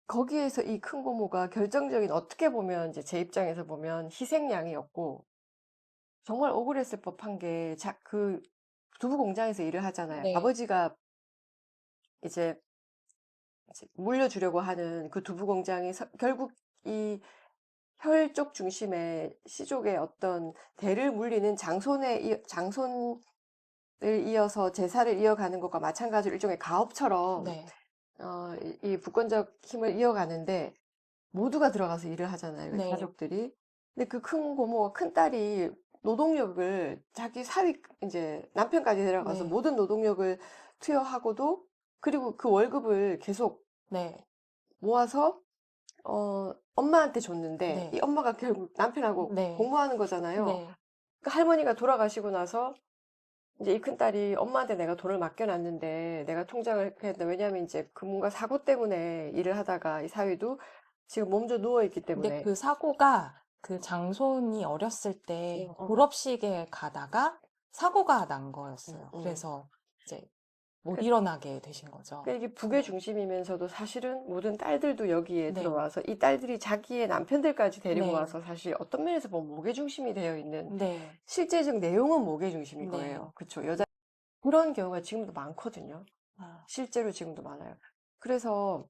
거기에서 이 큰 고모가 결정적인 어떻게 보면 이제 제 입장에서 보면 희생양이었고 정말 억울했을 법한 게 그 두부 공장에서 일을 하잖아요. 네. 아버지가 이제 물려주려고 하는 그 두부 공장이 결국 이 혈족 중심의 시족의 어떤 대를 물리는 장손을 이어서 제사를 이어가는 것과 마찬가지로 일종의 가업처럼 네. 이 부권적 힘을 이어가는데 모두가 들어가서 일을 하잖아요, 그 네. 가족들이. 근데 그 큰 고모가 큰딸이 노동력을 자기 사위 이제 남편까지 데려가서 네. 모든 노동력을 투여하고도 그리고 그 월급을 계속 네. 모아서 엄마한테 줬는데 이 네. 엄마가 결국 남편하고 네. 공모하는 거잖아요. 네. 그 할머니가 돌아가시고 나서 이제 이 큰딸이 "엄마한테 내가 돈을 맡겨 놨는데 내가 통장을 해야 된다." 왜냐하면 인제 그 뭔가 사고 때문에 일을 하다가 이 사위도 지금 몸져 누워 있기 근데 때문에 그 사고가 그 장손이 어렸을 때 어. 졸업식에 가다가 사고가 난 거였어요. 음. 그래서 이제 못 그 일어나게 되신 거죠. 그러니까 이게 북의 네. 중심이면서도 사실은 모든 딸들도 여기에 네. 들어와서 이 딸들이 자기의 남편들까지 데리고 네. 와서 사실 어떤 면에서 보면 목의 중심이 되어 있는 네. 실제적 내용은 목의 중심인 네. 거예요. 그쵸. 그런 경우가 지금도 많거든요. 아. 실제로 지금도 많아요. 그래서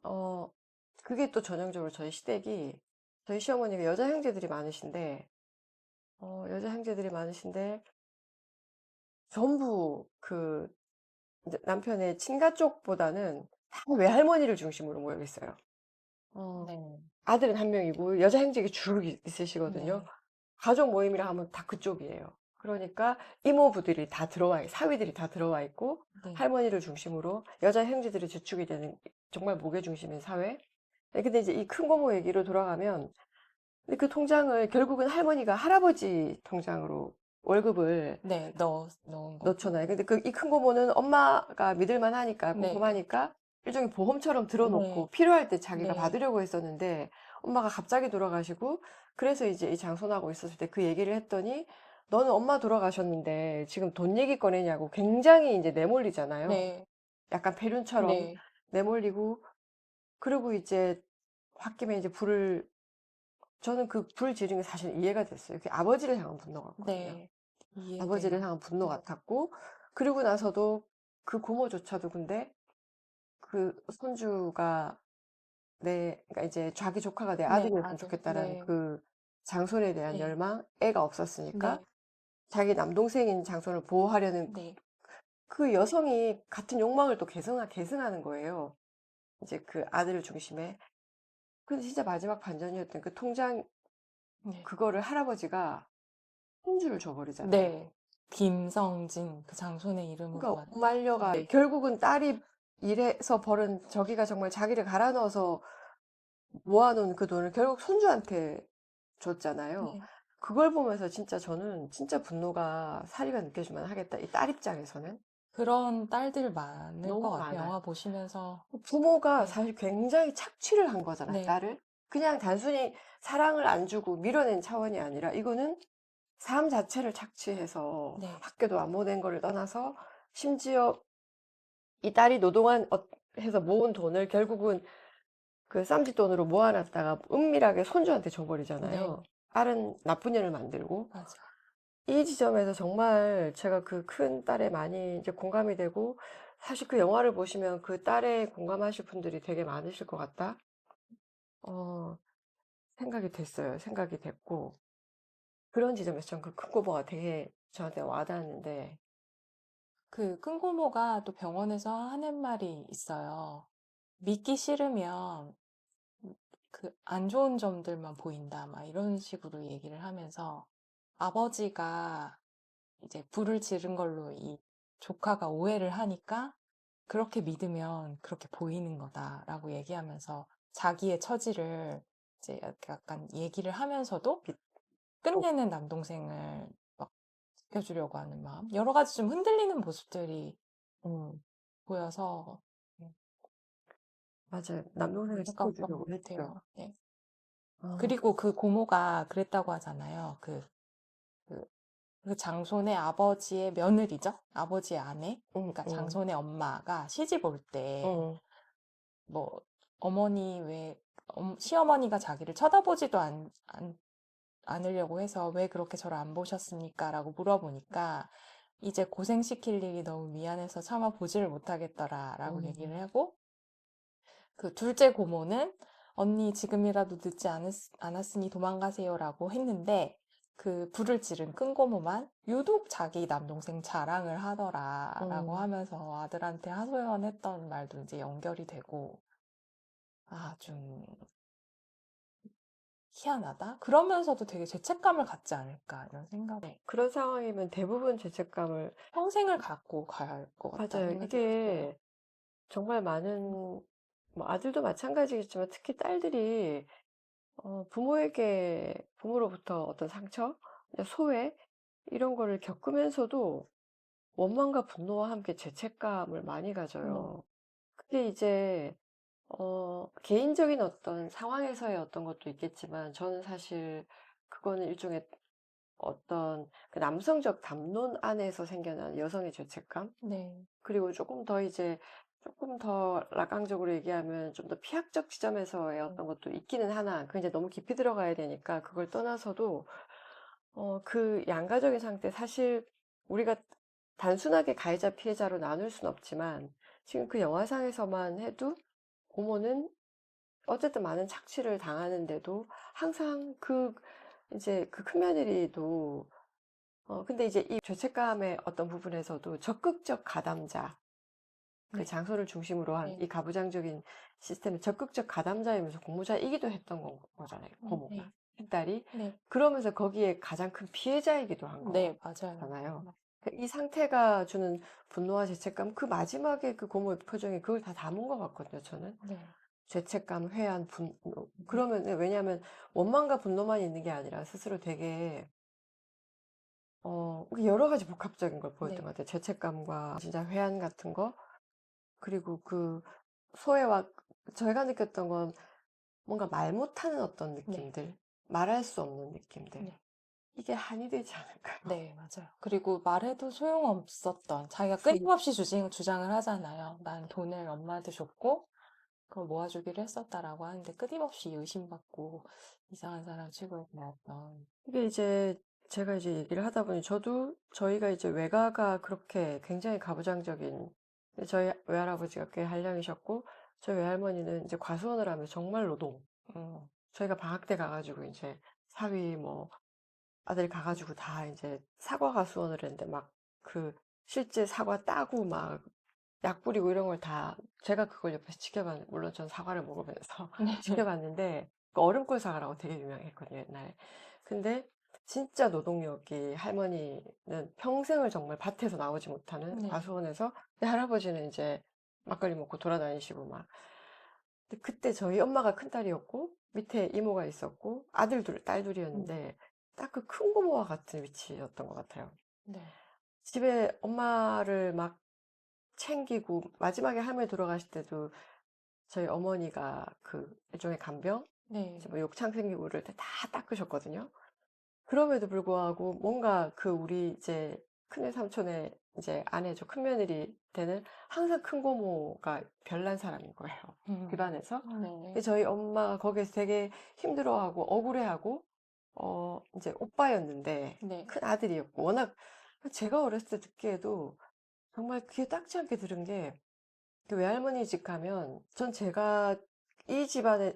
어 그게 또 전형적으로 저희 시댁이 저희 시어머니가 여자 형제들이 많으신데 여자 형제들이 많으신데 전부 그 이제 남편의 친가 쪽보다는 다 외할머니를 중심으로 모여 있어요. 어 네. 아들은 한 명이고 여자 형제가 쭉 있으시거든요. 네. 가족 모임이라 하면 다 그쪽이에요. 그러니까 이모부들이 다 들어와 사위들이 다 들어와 있고 네. 할머니를 중심으로 여자 형제들이 주축이 되는 정말 목의 중심인 사회. 예 근데 이제 이 큰 고모 얘기로 돌아가면 근데 그 통장을 결국은 할머니가 할아버지 통장으로 월급을 네. 넣은 거죠. 넣잖아요. 근데 그 이 큰 고모는 엄마가 믿을 만하니까 네. 꼼꼼하니까 일종의 보험처럼 들어 네. 놓고 필요할 때 자기가 네. 받으려고 했었는데 엄마가 갑자기 돌아가시고 그래서 이제 이 장손하고 있었을 때 그 얘기를 했더니 "너는 엄마 돌아가셨는데 지금 돈 얘기 꺼내냐."고 굉장히 인제 내몰리잖아요. 네. 약간 패륜처럼 네. 내몰리고 그리고 이제 홧김에 이제 저는 그 불 지른 게 사실 이해가 됐어요. 그게 아버지를 향한 분노 같거든요. 네. 아버지를 이해돼요. 향한 분노 네. 같았고 그리고 나서도 그 고모조차도 근데 그 손주가 그러니까 이제 자기 조카가 내 네. 아들이었으면 아들. 좋겠다라는 네. 그 장손에 대한 네. 열망, 애가 없었으니까 네. 자기 남동생인 장손을 보호하려는 네. 그 여성이 같은 욕망을 또 계승하는 거예요. 이제 그 아들을 중심에. 근데 진짜 마지막 반전이었던 그 통장 네. 그거를 할아버지가 손주를 줘 버리잖아요. 네. 김성진 그 장손의 이름으로 그러니까 만 말려가 네. 결국은 딸이 일해서 벌은 저기가 정말 자기를 갈아 넣어서 모아 놓은 그 돈을 결국 손주한테 줬잖아요. 네. 그걸 보면서 진짜 저는 진짜 분노가 사리가 느껴질 하겠다. 이 딸 입장에서는. 그런 딸들 많을 것 너무 같아요. 많아요. 영화 보시면서. 부모가 네. 사실 굉장히 착취를 한 거잖아요, 네. 딸을. 그냥 단순히 사랑을 안 주고 밀어낸 차원이 아니라 이거는 삶 자체를 착취해서 네. 학교도 안 보낸 거를 떠나서 심지어 이 딸이 해서 모은 돈을 결국은 그 쌈짓돈으로 모아놨다가 은밀하게 손주한테 네. 줘버리잖아요. 딸은 나쁜 년을 만들고. 맞아. 이 지점에서 정말 제가 그 큰 딸에 많이 이제 공감이 되고, 사실 그 영화를 보시면 그 딸에 공감하실 분들이 되게 많으실 것 같다. 어, 생각이 됐어요. 생각이 됐고. 그런 지점에서 전 그 큰 고모가 되게 저한테 와닿았는데, 그 큰 고모가 또 병원에서 하는 말이 있어요. 믿기 싫으면 그 안 좋은 점들만 보인다. 막 이런 식으로 얘기를 하면서 아버지가 이제 불을 지른 걸로 이 조카가 오해를 하니까 그렇게 믿으면 그렇게 보이는 거다라고 얘기하면서 자기의 처지를 이제 약간 얘기를 하면서도 또, 끝내는 남동생을 막 지켜주려고 하는 마음. 여러 가지 좀 흔들리는 모습들이 음, 보여서 맞아요. 남동생을 안타까웠던 것 지켜주려고 했죠. 같아요. 네. 아, 그리고 그 고모가 그랬다고 하잖아요. 그, 그 장손의 아버지의 며느리죠. 아버지의 아내. 응, 그러니까 응, 장손의 엄마가 시집 올 때, 응, 뭐, 어머니 시어머니가 자기를 쳐다보지도 않으려고 해서 왜 그렇게 저를 안 보셨습니까? 라고 물어보니까 이제 고생시킬 일이 너무 미안해서 차마 보지를 못하겠더라 라고 얘기를 음. 하고, 그 둘째 고모는 언니 지금이라도 늦지 않았으니 도망가세요 라고 했는데, 그 불을 지른 큰 고모만 유독 자기 남동생 자랑을 하더라 라고 음. 하면서 아들한테 하소연했던 말도 이제 연결이 되고, 아, 좀 희한하다? 그러면서도 되게 죄책감을 갖지 않을까 이런 생각에 그런 상황이면 대부분 죄책감을 평생을 갖고 갈 것 같다는 맞아요. 생각이 들어요. 이게 정말 많은 뭐 아들도 마찬가지겠지만 특히 딸들이 부모로부터 어떤 상처, 소외 이런 거를 겪으면서도 원망과 분노와 함께 죄책감을 많이 네, 가져요. 그게 이제 개인적인 어떤 상황에서의 어떤 것도 있겠지만 저는 사실 그거는 일종의 어떤 그 남성적 담론 안에서 생겨난 여성의 죄책감? 네, 그리고 조금 더 락강적으로 얘기하면 좀 더 피학적 지점에서의 네, 어떤 것도 있기는 하나 그게 이제 너무 깊이 들어가야 되니까 그걸 떠나서도 그 양가적인 상태 사실 우리가 단순하게 가해자 피해자로 나눌 순 없지만 지금 그 영화상에서만 해도 고모는 어쨌든 많은 착취를 당하는데도 항상 이제 그 큰며느리도 근데 이제 이 죄책감의 어떤 부분에서도 적극적 가담자, 그 네, 장소를 중심으로 한 네, 이 가부장적인 시스템의 적극적 가담자이면서 공모자이기도 했던 거잖아요, 고모가. 네, 큰딸이. 네, 그러면서 거기에 가장 큰 피해자이기도 한 네, 맞아요. 거잖아요. 이 상태가 주는 분노와 죄책감, 그 마지막에 그 고모의 표정이 그걸 다 담은 것 같거든요, 저는. 네, 죄책감, 회한, 분노. 그러면, 왜냐하면 원망과 분노만 있는 게 아니라 스스로 되게 여러 가지 복합적인 걸 보였던 네, 것 같아요. 죄책감과 진짜 회한 같은 거, 그리고 그 소외와 저희가 느꼈던 건 뭔가 말 못하는 어떤 네, 느낌들, 말할 수 없는 느낌들. 네, 이게 한이 되지 않을까요? 네, 맞아요. 그리고 말해도 소용없었던, 자기가 그, 끊임없이 주장을 하잖아요. 난 돈을 엄마한테 줬고, 그걸 모아주기로 했었다라고 하는데 끊임없이 의심받고 이상한 사람 취급을 받았던. 이게 이제 제가 이제 얘기를 하다 보니 저희가 이제 외가가 그렇게 굉장히 가부장적인 저희 외할아버지가 꽤 한량이셨고 저희 외할머니는 이제 과수원을 하면 정말 노동. 음, 저희가 방학 때 가가지고 이제 사위 뭐 아들 가가지고 다 이제 사과 가수원을 했는데 막 그 실제 사과 따고 막 약 뿌리고 이런 걸 다 제가 그걸 옆에서 지켜봤는데 물론 전 사과를 먹으면서 지켜봤는데 그 얼음골 사과라고 되게 유명했거든요 옛날에. 근데 진짜 노동력이 할머니는 평생을 정말 밭에서 나오지 못하는 네, 과수원에서 내 할아버지는 이제 막걸리 먹고 돌아다니시고 막 근데 그때 저희 엄마가 큰딸이었고 밑에 이모가 있었고 아들 둘, 딸 음, 둘이었는데 딱 그 큰 고모와 같은 위치였던 것 같아요. 네, 집에 엄마를 막 챙기고 마지막에 할머니 돌아가실 때도 저희 어머니가 그 일종의 간병, 네, 이제 뭐 욕창 생기고 이럴 때 다 닦으셨거든요. 그럼에도 불구하고 뭔가 그 우리 이제 큰애 삼촌의 이제 아내죠. 큰며느리 때는 항상 큰 고모가 별난 사람인 거예요. 집안에서. 근데 네, 저희 엄마가 거기에서 되게 힘들어하고 억울해하고 이제 오빠였는데 네, 큰 아들이었고 워낙 제가 어렸을 때 듣기에도 정말 귀에 딱지 않게 들은 게 그 외할머니 집 가면 전 제가 이 집안에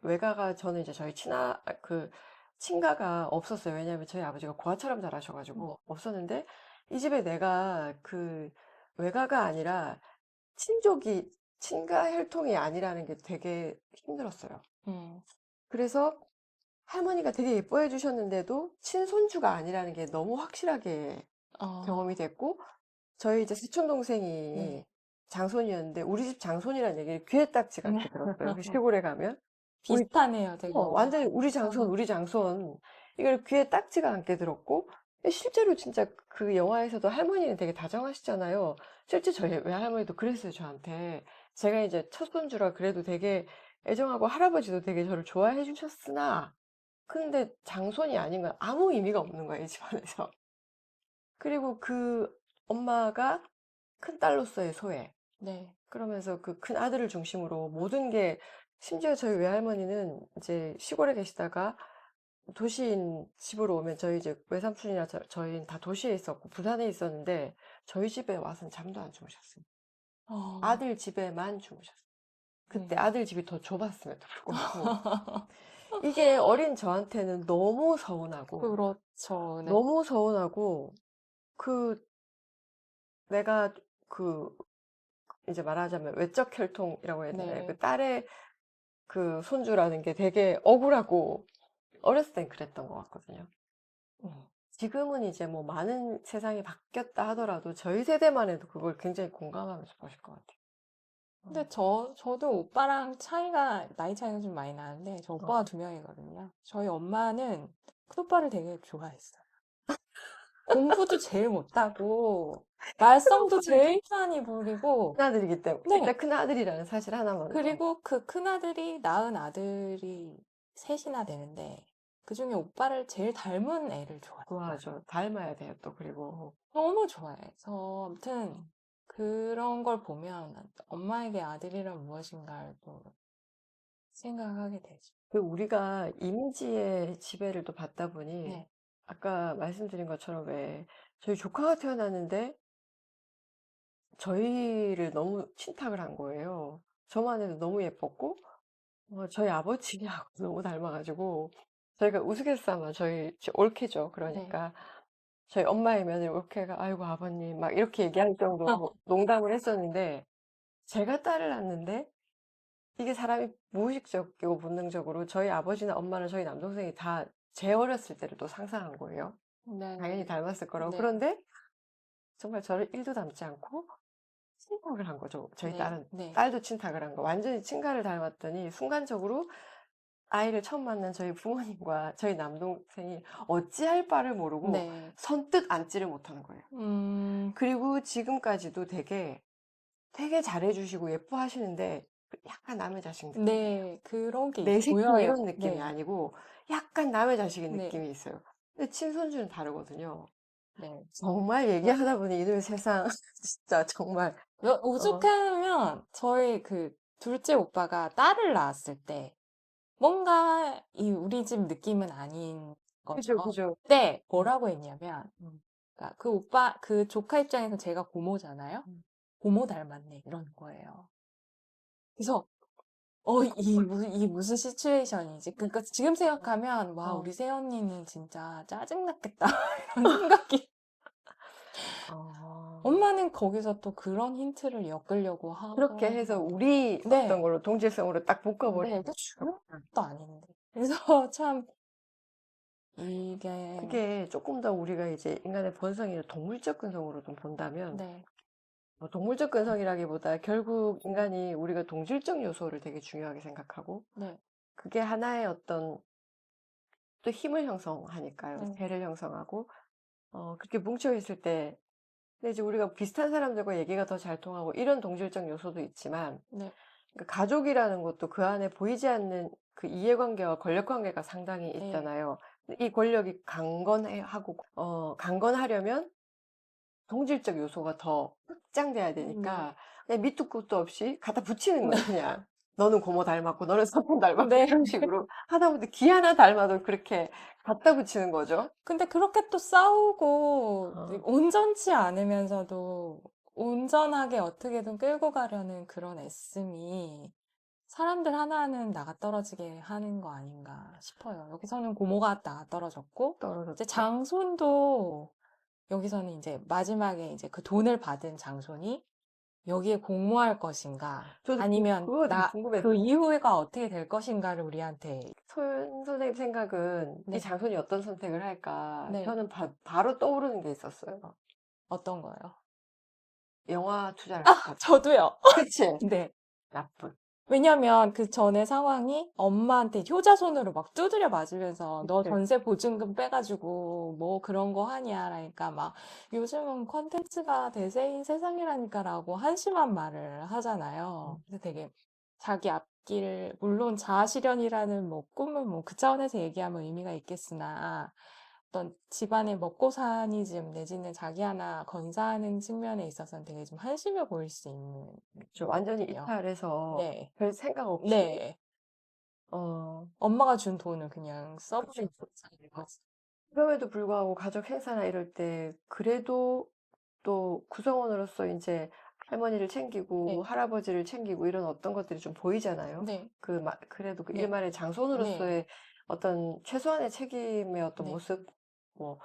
외가가 저는 이제 저희 친가가 없었어요. 왜냐하면 저희 아버지가 고아처럼 네, 잘하셔가지고 없었는데 이 집에 내가 그 외가가 아니라 친족이 친가 혈통이 아니라는 게 되게 힘들었어요. 음, 그래서 할머니가 되게 예뻐해 주셨는데도 친손주가 아니라는 게 너무 확실하게 경험이 아, 됐고 저희 이제 사촌 네, 동생이 장손이었는데 우리 집 장손이라는 얘기를 귀에 딱지가 않게 들었어요. 그 시골에 가면 우리 비슷하네요, 되게 완전히 어머니. 우리 장손, 우리 장손 이걸 귀에 딱지가 않게 들었고 실제로 진짜 그 영화에서도 할머니는 되게 다정하시잖아요. 실제 저희 외할머니도 그랬어요, 저한테. 제가 이제 첫 손주라 그래도 되게 애정하고 할아버지도 되게 저를 좋아해 주셨으나 근데 장손이 아닌 건 아무 의미가 없는 거예요, 이 집안에서. 그리고 그 엄마가 큰딸로서의 소외. 네. 그러면서 그 큰아들을 중심으로 모든 게, 심지어 저희 외할머니는 이제 시골에 계시다가 도시인 집으로 오면, 저희 이제 외삼촌이나 저희는 다 도시에 있었고 부산에 있었는데 저희 집에 와서는 잠도 안 주무셨어요. 어. 아들 집에만 주무셨어요. 그때 음. 아들 집이 더 좁았음에도 불구하고. 이게 어린 저한테는 너무 서운하고, 그렇죠. 네. 너무 서운하고, 그 내가 그 이제 말하자면 외적 혈통이라고 해야 되나요? 그 네. 딸의 그 손주라는 게 되게 억울하고, 어렸을 땐 그랬던 것 같거든요. 음. 지금은 이제 뭐 많은 세상이 바뀌었다 하더라도 저희 세대만 해도 그걸 굉장히 공감하면서 보실 것 같아요. 근데 어, 저도 오빠랑 나이 차이가 좀 많이 나는데, 저 어. 오빠가 두 명이거든요. 저희 엄마는 큰오빠를 되게 좋아했어요. 공부도 제일 못하고, 말썽도 큰오빠를 제일 많이 부리고, 큰아들이기 때문에, 네. 일단 큰아들이라는 사실 하나만. 그리고 그 큰아들이 낳은 아들이 셋이나 되는데, 그중에 오빠를 제일 닮은 애를 좋아했어요. 좋아하죠. 닮아야 돼요, 또. 그리고 너무 좋아해서, 아무튼, 그런 걸 보면 엄마에게 아들이란 무엇인가를 또 생각하게 되죠. 그 우리가 이미지의 지배를 또 받다 보니, 네. 아까 말씀드린 것처럼, 왜 저희 조카가 태어났는데 저희를 너무 친탁을 한 거예요. 저만 해도 너무 예뻤고, 저희 아버지하고 너무 닮아가지고, 저희가 우스갯소마, 올케죠. 네. 그러니까 저희 엄마의 며느리 올케가 "아이고 아버님" 막 이렇게 얘기할 정도로 농담을 했었는데, 제가 딸을 낳았는데, 이게 사람이 무의식적이고 본능적으로 저희 아버지나 엄마나 저희 남동생이 다 제 어렸을 때를 또 상상한 거예요. 당연히 네. 닮았을 거라고. 네. 그런데 정말 저를 1도 닮지 않고 친탁을 한 거죠. 저희 네. 딸은. 네. 딸도 친탁을 한 거. 완전히 친가를 닮았더니 순간적으로 아이를 처음 만난 저희 부모님과 저희 남동생이 어찌할 바를 모르고 네. 선뜻 앉지를 못하는 거예요. 음. 그리고 지금까지도 되게 잘해 주시고 예뻐하시는데, 그 약간 남의 자식 느낌이에요. 네. 그런 게 내 새끼 보여요. 이런 느낌이 네. 아니고 약간 남의 자식인 네. 느낌이 있어요. 근데 친손주는 다르거든요. 네. 정말 얘기하다 보니 이놈의 세상 진짜 정말. 어 오죽하면 저희 그 둘째 오빠가 딸을 낳았을 때 뭔가 이 우리 집 느낌은 아닌 그죠, 거죠. 그죠. 그때 음. 뭐라고 했냐면, 음. 그러니까 그 조카 입장에서 제가 고모잖아요. 음. 고모 닮았네 이러는 거예요. 그래서 이 무슨 시츄에이션이지? 그러니까 지금 생각하면 와, 어. 우리 새언니는 진짜 짜증났겠다 이런 생각이. 어. 엄마는 거기서 또 그런 힌트를 엮으려고 그렇게 해서 하더라고요. 우리 어떤 네. 걸로 동질성으로 딱 묶어 버리는 네. 그 거죠. 것도 아닌데. 그래서 참 이게 그게 쪼끔 더 우리가 이제 인간의 본성을 동물적 근성으로 좀 본다면, 네. 뭐 동물적 근성이라기보다 결국 인간이, 우리가 동질적 요소를 되게 중요하게 생각하고, 네. 그게 하나의 어떤 또 힘을 형성하니까요. 네. 세를 형성하고, 그렇게 뭉쳐 있을 때, 근데 이제 우리가 비슷한 사람들과 얘기가 더 잘 통하고 이런 동질적 요소도 있지만, 네. 그러니까 가족이라는 것도 그 안에 보이지 않는 그 이해관계와 권력관계가 상당히 네. 있잖아요. 근데 이 권력이 강건하려면 동질적 요소가 더 확장돼야 네. 되니까, 그냥 밑도 끝도 없이 갖다 붙이는 네. 거예요, 그냥. 너는 고모 닮았고 너는 삼촌 닮았고 네. 이런 식으로 하다못해 기 하나 닮아도 그렇게 갖다 붙이는 거죠. 근데 그렇게 또 싸우고 어. 온전치 않으면서도 온전하게 어떻게든 끌고 가려는 그런 애씀이 사람들 하나는 나가떨어지게 하는 거 아닌가 싶어요. 여기서는 고모가 나가떨어졌고, 이제 떨어졌죠. 장손도 여기서는 이제 마지막에 이제 그 돈을 받은 장손이 여기에 공모할 것인가, 저도 아니면 그거 되게 그 궁금했어요. 이후가 어떻게 될 것인가를 우리한테. 손 선생님 생각은 이 네. 장손이 어떤 선택을 할까? 네. 저는 바로 떠오르는 게 있었어요. 어떤 거요? 영화 투자를 아, 할까 봐. 저도요. 그치? 네. 나쁜. 왜냐면 그 전에 상황이 엄마한테 효자손으로 막 두드려 맞으면서 너 그치? 전세 보증금 빼가지고 뭐 그런 거 하냐. 그러니까 막 요즘은 콘텐츠가 대세인 세상이라니까라고 한심한 말을 하잖아요. 음. 근데 되게 자기 앞길, 물론 자아실현이라는 뭐 꿈은 뭐 그 차원에서 얘기하면 의미가 있겠으나 어떤 집안의 먹고사니즘 내지는 자기 하나 건사하는 측면에 있어서는 되게 좀 한심해 보일 수 있는 좀 것 완전히 같아요. 이탈해서 네. 별 생각 없이 네. 어 엄마가 준 돈을 그냥 써버린 그쵸. 거지. 그럼에도 불구하고 가족 행사나 이럴 때 그래도 또 구성원으로서 인제 할머니를 챙기고 네. 할아버지를 챙기고 이런 어떤 것들이 좀 보이잖아요. 네. 그래도 그 네. 일말의 네. 장손으로서의 어떤 최소한의 책임의 어떤 네. 모습, 뭐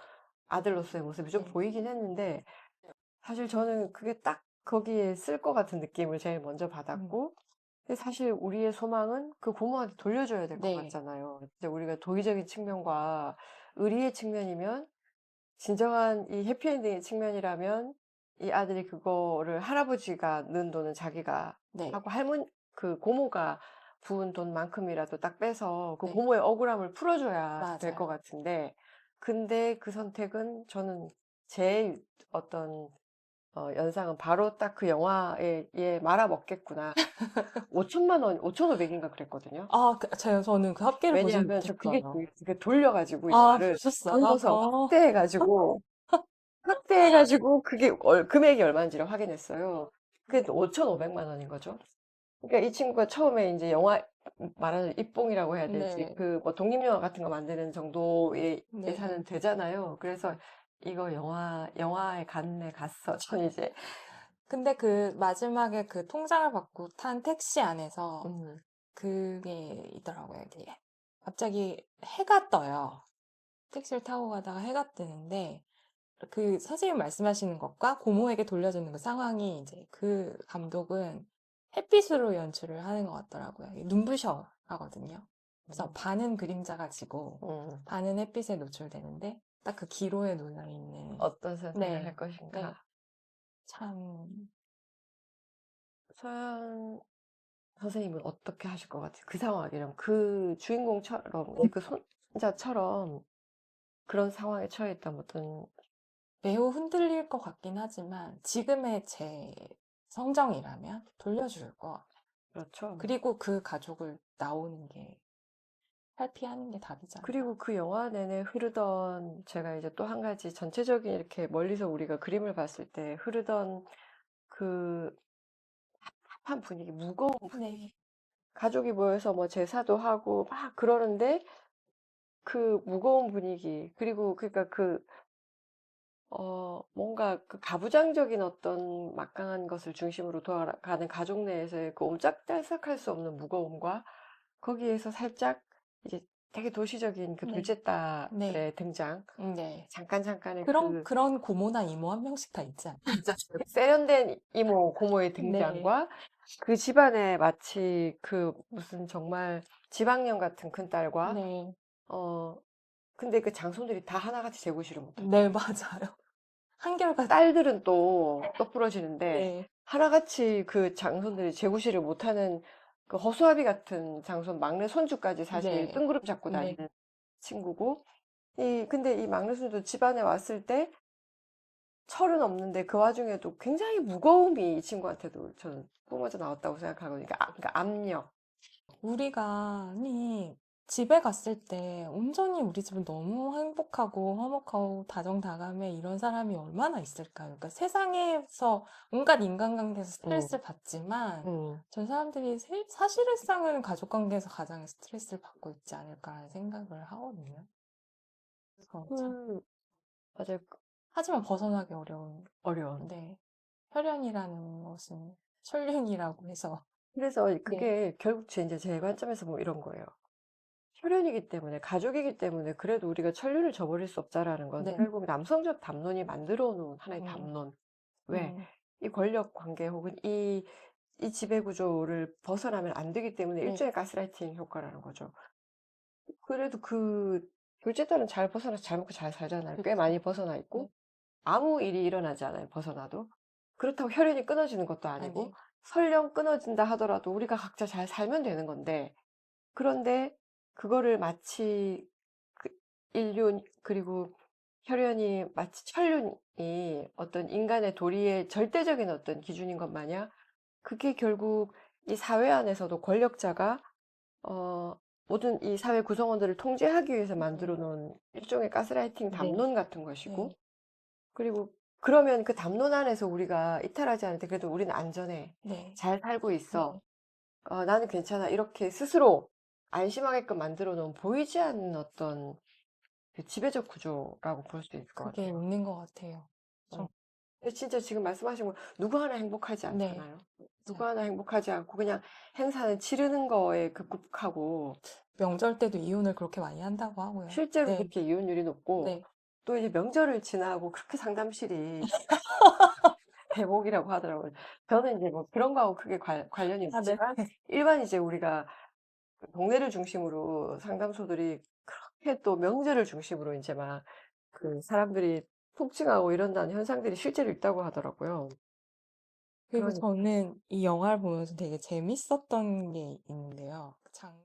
아들로서의 모습이 좀 네. 보이긴 했는데 사실 저는 그게 딱 거기에 쓸 것 같은 느낌을 제일 먼저 음. 받았고 근데 사실 우리의 소망은 그 고모한테 돌려줘야 될 것 네. 같잖아요. 이제 우리가 도의적인 측면과 의리의 측면이면 진정한 이 해피엔딩의 측면이라면 이 아들이 그거를 할아버지가 넣은 돈은 자기가 네. 하고 그 고모가 부은 돈만큼이라도 딱 빼서 그 네. 고모의 억울함을 풀어줘야 될 것 맞아요. 같은데 근데 그 선택은 저는 제 어떤 연상은 바로 딱 그 영화에 얘 말아먹겠구나. 5천만 원, 5,500인가 그랬거든요. 아 저는 그 합계를 보진 왜냐하면 저 못했어요. 그게 돌려 가지고 아 영화를 보셨어요? 돌려서 확대해 가지고 그게 금액이 얼마인지를 확인했어요. 그게 5,500만 원인 거죠. 그러니까 이 친구가 처음에 인제 영화 말하는 입봉이라고 해야 될지 네. 그 뭐 독립영화 같은 거 만드는 정도의 네. 예산은 되잖아요. 그래서 이거 영화에 갔네 갔어. 전 이제 근데 그 마지막에 그 통장을 받고 탄 택시 안에서 음. 그게 있더라고요. 이게 갑자기 해가 떠요. 택시를 타고 가다가 해가 뜨는데 그 선생님 말씀하시는 것과 고모에게 돌려주는 그 상황이 이제 그 감독은 햇빛으로 연출을 하는 것 같더라고요. 눈부셔 하거든요. 그래서 음. 반은 그림자가 지고 음. 반은 햇빛에 노출되는데 딱 그 기로에 놓여 있는 어떤 선택을 할 네, 것인가. 네, 참 서연 선생님은 어떻게 하실 것 같아요? 그 상황이라면 그 주인공처럼 이제 그 손자처럼 그런 상황에 처해 있다면 어떤 매우 흔들릴 것 같긴 하지만 지금의 제 성정이라면 돌려줄 것 같아요. 그렇죠. 그리고 그 가족을 나오는 게 탈피하는 게 답이지 않나. 그리고 그 영화 내내 흐르던 제가 이제 또 한 가지 전체적인 이렇게 멀리서 우리가 그림을 봤을 때 흐르던 그 답답한 분위기, 무거운 분위기. 네, 가족이 모여서 뭐 제사도 하고 막 그러는데 그 무거운 분위기 그리고 그러니까 뭔가 그 가부장적인 어떤 막강한 것을 중심으로 돌아가는 가족 내에서의 그 옴짝달싹할 수 없는 무거움과 거기에서 살짝 이제 되게 도시적인 그 네, 둘째 네, 딸의 등장. 네. 잠깐의 그런 고모나 이모 한 명씩 다 있지 않나요? 세련된 이모, 고모의 네, 등장과 그 집안에 마치 그 무슨 정말 지방령 같은 큰딸과, 네, 어, 근데 그 장손들이 다 하나같이 재구실을 못하죠. 네, 맞아요. 한결같이, 딸들은 또 똑부러지는데 네, 하나같이 그 장손들이 재구실을 못하는 그 허수아비 같은 장손 막내 손주까지 사실 네, 뜬구름 잡고 네. 다니는 친구고 근데 이 막내 손주도 집안에 왔을 때 철은 없는데 그 와중에도 굉장히 무거움이 이 친구한테도 저는 뿜어져 나왔다고 생각하거든요. 그러니까 압력. 우리가, 아니, 집에 갔을 때 온전히 우리 집은 너무 행복하고 화목하고 다정다감해 이런 사람이 얼마나 있을까요? 그러니까 세상에서 온갖 인간관계에서 음, 스트레스를 받지만 음. 전 사람들이 사실상은 가족관계에서 가장 스트레스를 받고 있지 않을까라는 생각을 하거든요. 그래서 참, 그, 맞아요. 하지만 벗어나기 어려운, 어려운. 네. 혈연이라는 것은 천륜이라고 해서, 그래서 네, 그게 결국 이제 제 관점에서 보면 이런 거예요. 혈연이기 때문에, 가족이기 때문에 그래도 우리가 천륜을 저버릴 수 없다라는 건 네, 결국 남성적 담론이 만들어 놓은 하나의 음, 담론. 왜? 음, 이 권력 관계 혹은 이 지배 구조를 벗어나면 안 되기 때문에 네, 일종의 가스라이팅 효과라는 거죠. 그래도 둘째 딸은 잘 벗어나서 잘 먹고 잘 살잖아요. 꽤 그렇죠. 많이 벗어나 네, 있고. 아무 일이 일어나지 않아요, 벗어나도. 그렇다고 혈연이 끊어지는 것도 아니고, 아니, 설령 끊어진다 하더라도 우리가 각자 잘 살면 되는 건데, 그런데 그거를 마치 그 인륜, 그리고 혈연이 마치 천륜이 어떤 인간의 도리의 절대적인 어떤 기준인 것 마냥, 그게 결국 이 사회 안에서도 권력자가, 어, 모든 이 사회 구성원들을 통제하기 위해서 만들어 네. 놓은 일종의 가스라이팅 네. 담론 같은 것이고, 네. 그리고 그러면 그 담론 안에서 우리가 이탈하지 않을 때 그래도 우리는 안전해. 네. 잘 살고 있어. 네. 나는 괜찮아. 이렇게 스스로 안심하게끔 만들어 놓은 보이지 않는 어떤 그 지배적 구조라고 볼 수 있을 것 그게 같아요. 있는 것 같아요. 정 어. 근데 진짜 지금 말씀하신 거 누구 하나 행복하지 네. 않잖아요. 누구 맞아요. 하나 행복하지 않고 그냥 행사는 치르는 거에 급급하고 명절 때도 이혼을 그렇게 많이 한다고 하고요. 실제로 네. 그렇게 이혼율이 높고 네. 또 이제 명절을 지나고 그렇게 상담실이 대목이라고 하더라고요. 저는 이제 뭐 그런 거하고 크게 관련이 아 네. 없지만 일반 이제 우리가 그 동네를 중심으로 상담소들이 그렇게 또 명절을 중심으로 인제 막 그 사람들이 폭증하고 이런다는 현상들이 실제로 있다고 하더라고요. 그리고 그러니 저는 이 영화를 보면서 되게 재밌었던 게 있는데요. 장